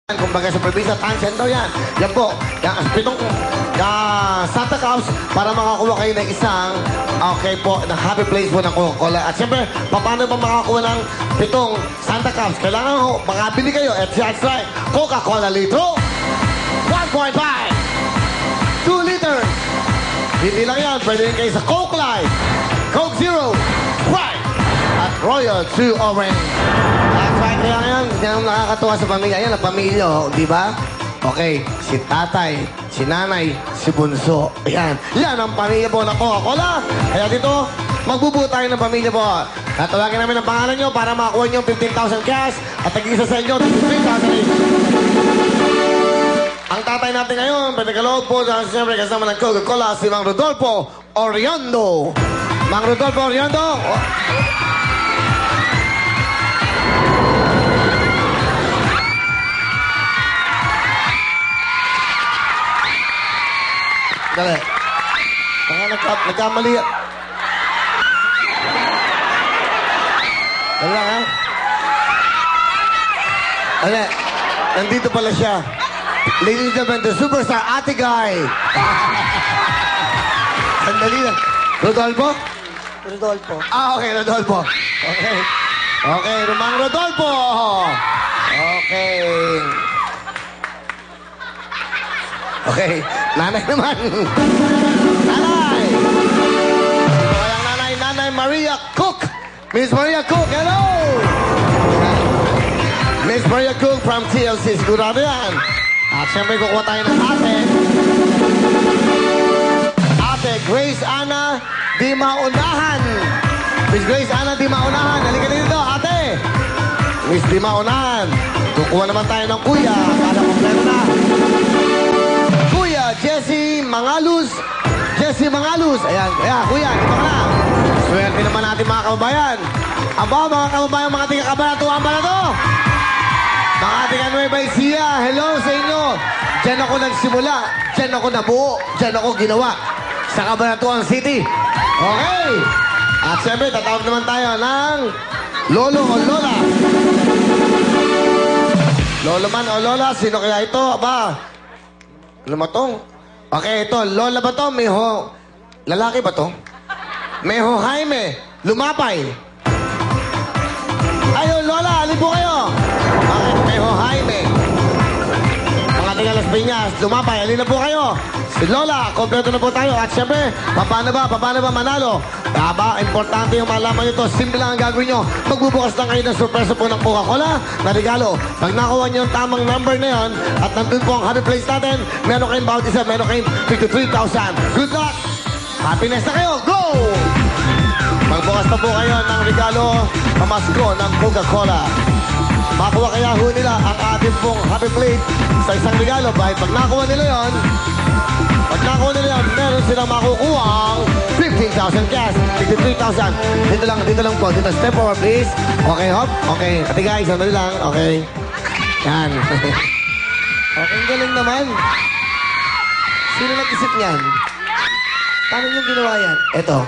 Kumbaga sa probinsya, Tansian daw yan. Yan po, pitong Santa Claus para makakuha kayo ng isang na happy place po ng Coca-Cola. At siyempre, paano ba makakuha ng pitong Santa Claus? Kailangan ho, makabili kayo. At that's right, Coca-Cola litro, 1.5, 2 liters. Hindi lang yan, pwede rin kayo sa Coke Light, Coke Zero, Sprite, at Royal 2 Orange. That's right, kaya yan nakakatuwa sa pamilya. Yan ang pamilya, di ba? Okay, si tatay, si nanay, si bunso. Yan, yan ang pamilya po ng Coca-Cola. Kaya dito, magbubuo tayo ng pamilya po. Tatawagin namin ang pangalan nyo para makakuha nyo 15,000 cash at tag-isa sa inyo, 3,000. Ang tatay natin ngayon, pinakaloob po, siyempre kasama ng Coca-Cola, si Mang Rodolfo Oriondo. Mang Rodolfo Oriondo. Dali. Nagkamali. Dali lang, ha? Dali. Nandito pala siya. Ladies and gentlemen, the superstar Ate Guy. Sandali lang. Rodolfo? Rodolfo. Okay, Rodolfo. Okay. Okay, Mang Rodolfo. Okay. Okay, nanay naman. Nanay! Walang nanay, Nanay Maria Cook. Miss Maria Cook, hello! Miss Maria Cook from TLC. Sigurado yan. At siyempre, kukuha tayo ng ate. Ate Grace Ana Di Maunahan. Miss Grace Ana Di Maunahan. Halika dito, ate. Miss Di Maunahan. Kukuha naman tayo ng kuya. Akala kompleto na. Jesse Mangalus. Jesse Mangalus. Ayan, ayan, kuya, dito ka na. Swerte naman natin mga kababayan. Aba, mga kababayan, mga taga-Kabanatuan ba na to? Mga taga-Nueva Ecija, hello sa inyo. Diyan ako nagsimula. Diyan ako nabuo. Diyan ako ginawa. Sa Cabanatuan City. Okay. At siyempre, tatawag naman tayo ng Lolo o Lola. Lolo man o Lola, sino kaya ito? Aba, lumatong. Okay, ito. Lola ba to? Meho. Lalaki ba to? Meho Jaime. Lumapay. Ayun, Lola. Alin po kayo? Okay, Meho Jaime. Mga taga Las Piñas. Lumapay. Alin na po kayo? Si Lola. Kompleto na po tayo. At syempre, paano ba manalo? Aba, importante yung malaman nyo to. Simple lang ang gagawin nyo. Magbubukas lang kayo ng surprise po ng Coca-Cola na regalo. Pag nakuha nyo yung tamang number na yun, at nandun po ang happy place natin, meron kayong bawat isa, meron kayong 53,000. Good luck! Happiness na kayo! Go! Magbukas na po kayo ng regalo pamasko ng Coca-Cola. Makuha kaya ho nila ang ating pong happy plate sa isang regalo. Pag nakuha nila yun, meron silang makukuha ang 15,000 cash, 53,000. Dito lang po. Dito, step forward, please. Okay, hop. Okay. Ate guys, sandali lang. Okay. Yan. Okay, galing naman. Sino nag-isip niyan? Paano nyo ginawa yan? Ito.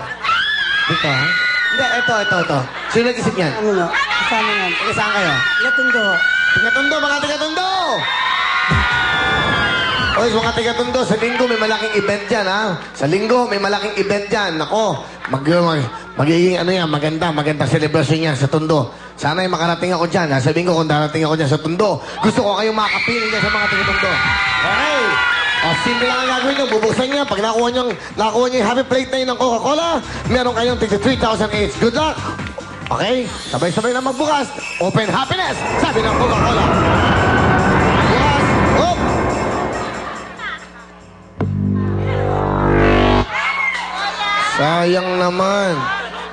Dito, ha? Hindi, ito. Sino nag-isip niyan? Ano no? Kasama yan. Saan kayo? Latundo. Tigatundo, mga tigatundo! Oy, mga tigatundo, sa linggo may malaking event dyan, ha? Sa linggo may malaking event dyan. Ako, magiging maganda celebration yan sa Tondo. Sana'y makarating ako dyan. Sabihin ko kung darating ako dyan sa Tondo. Gusto ko kayong makapiling dyan sa mga tigatundo. Okay. Simple lang ang gagawin nyo. Bubuksan nyo. Pag nakuha nyo yung happy plate na yun ng Coca-Cola, meron kayong 53,000 each. Good luck! Okay? Sabay-sabay na magbukas. Open happiness! Sabi ng Coca-Cola. Bukas! Up! Sayang naman.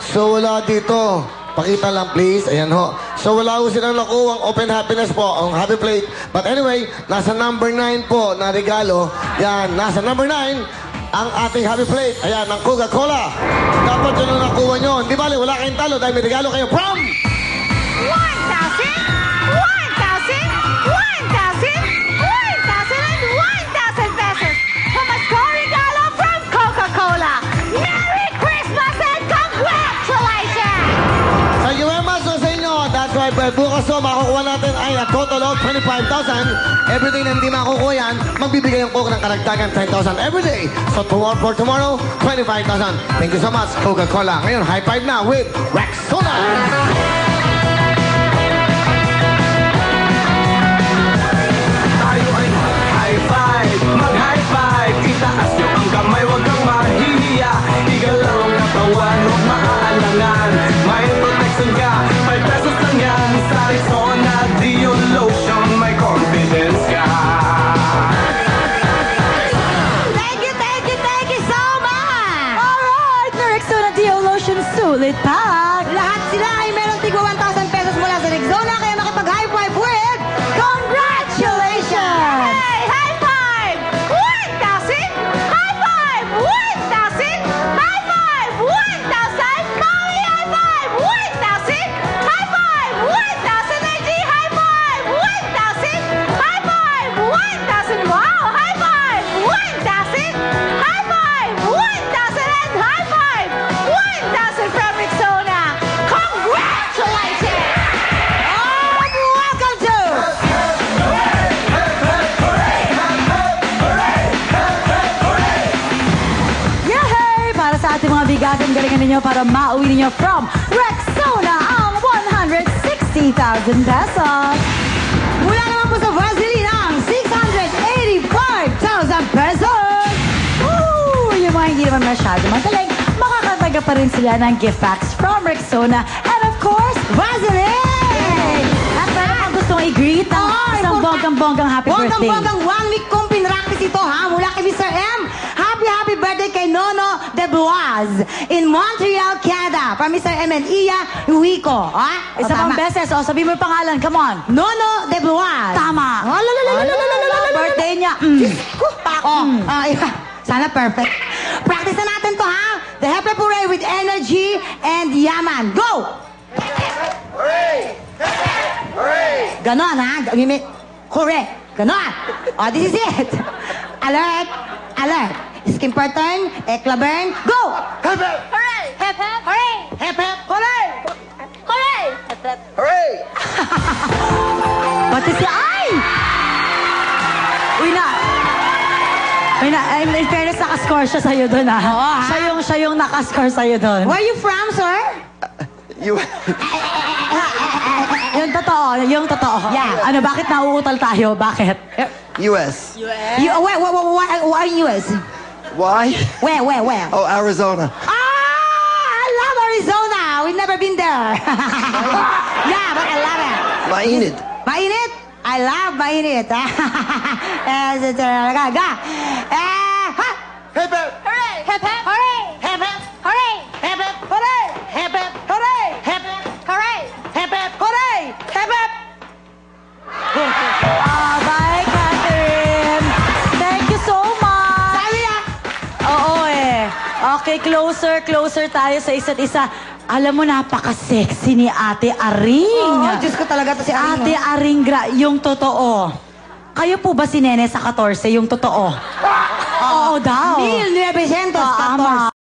So, wala dito. Pakita lang, please. Ayan ho. So, wala ho silang nakuha ang open happiness po, ang happy plate. But anyway, nasa number 9 po na regalo. Yan, nasa number 9, ang ating happy plate. Ayan, ng Coca-Cola. Dapat yun ang nakuha nyo. Hindi bali, wala kayong talo dahil may regalo kayo from 1,000 pesos. Pamasko regalo from Coca-Cola. Merry Christmas and congratulations! Thank you very much sa inyo. That's right, bukas so makukuha natin ay a total of 25,000. Everyday na hindi makukuha yan, magbibigay ang Coke ng karagdagan 10,000 everyday. So for tomorrow, 25,000. Thank you so much, Coca-Cola. Ngayon, high five na with Rexona. Tayo ay high five, mag-high five. Itaas nyo ang kamay, huwag kang mahihiya. Igalaw ang katawan, huwag maaalangan. May protection ka, 5 pesos lang yan. Sa Rexona Dio Lotion, may confidence ka. Thank you so much! Alright, na Rexona Dio Lotion Sulit Pack. Lahat sila ay meron tigwa 1,000 pesos mula sa Rexona, kaya makipag-high five with congratulations! Hey, high five! 1,000! High five! 1,000! High five! 1,000! Mommy, high five! 1,000! High five! 1,000! IG, high five! 1,000! High five! 1,000! Wow! High five! 1,000! High five! 1,000! And high five! 1,000 from Rexona! Congratulations! Welcome to Yay! Para sa ating mga bigagan, galingan ninyo para mauwi ninyo from Rexona ang 160,000 pesos. mula naman po sa Vaseline ang 685,000 pesos! Woo! Yung mga hindi naman masyado magaling, makakataga pa rin sila ng gift packs from Rexona. And of course, Vaseline! At meron kang gustong i-greet ng isang bonggang-bonggang happy birthday. Bonggang-bonggang 1 week kong pinractice ito ha, mula kay Mr. M. Happy birthday kay Nono de Bloise in Montreal, Canada. From Mr. M and Iya Huico. Ha? Isa pang beses, sabi mo yung pangalan, come on. Nono de Bloise. Tama. Oh, lalalalalalala. Birthday niya. Iba. Sana perfect. Practice na natin to ha. The Hepe Puree with energy and yaman. Go! Ganon ha. Hooray. Ganon. Oh, this is it. Alert. Alert. Skin pattern. Ekla burn. Go! Hooray! Hep, hep! Hooray! Hep, hep. Hooray! Hooray! Hooray! Pati si Ay! Uy na. Uy na, in fairness, nakascore siya sa'yo doon ah. Oo, ha? Siya yung nakascore sa'yo doon. Where you from, sir? Yung totoo. Yeah. Ano, bakit nauutal tayo? Bakit? US. Where are you? Why? Where? Oh, Arizona. I love Arizona. We've never been there. Yeah, but I love it. Mainit. Mainit? I love mainit. Ha? Hip hip. Hooray! Hep, hep! Hooray! Hep, hep. Hooray! Hep, hep. Hooray! Hep, hep. Hooray. Hep, hep. Hooray! Hep, hep. Hooray. Hep, hep. Bye, Catherine. Thank you so much. Sabi na. Oo eh. Okay, closer tayo sa isa't isa. Alam mo, napaka-sexy ni Ate Aring. Oh, Diyos ko talaga to si Ate Aring, yung totoo. Kayo po ba si Nene sa 14, yung totoo? Oo daw. 1914. Tama.